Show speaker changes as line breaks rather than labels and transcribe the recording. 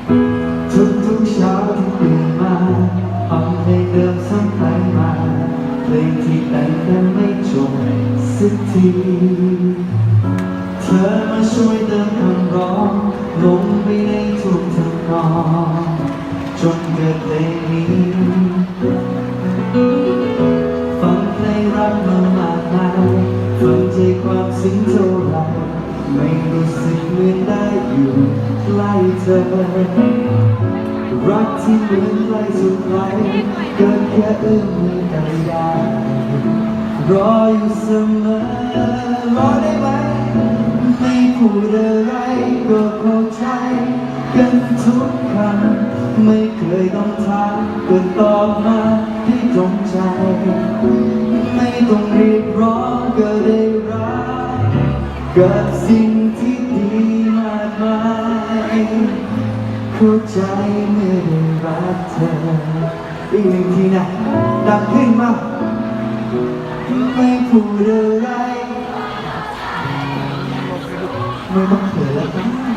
ทุกเช้าที่ตื่นมาฟังเพลงเดิมซ้ำไปมาเพลงที่แต่งกันไม่จบสักทีเธอมาช่วยเติมคำร้องลงไปในทุกทำนองจนเกิดเพลงนี้ฟังเพลงรักมามากมายฟังใจความซึ้งเท่าไรไม่รู้สึกเหมือนได้อยู่ใกล้เธอรักที่เหมือนไกลสุดไกลเกินแค่เอื้อมมือกันได้รออยู่เสมอรอได้ไหมไม่พูดอะไรก็เข้าใจกันทุกคำไม่เคยต้องถามก็ตอบมาที่ตรงใจไม่ต้องเรียกร้องก็ได้รักกับสิ่งที่ดีมากมายเข้าใจเมื่อได้รักเธออีกหนึ่งทีนะดังขึ้นมาไม่พูดอะไรไม่ต้องเขินแล้วนะ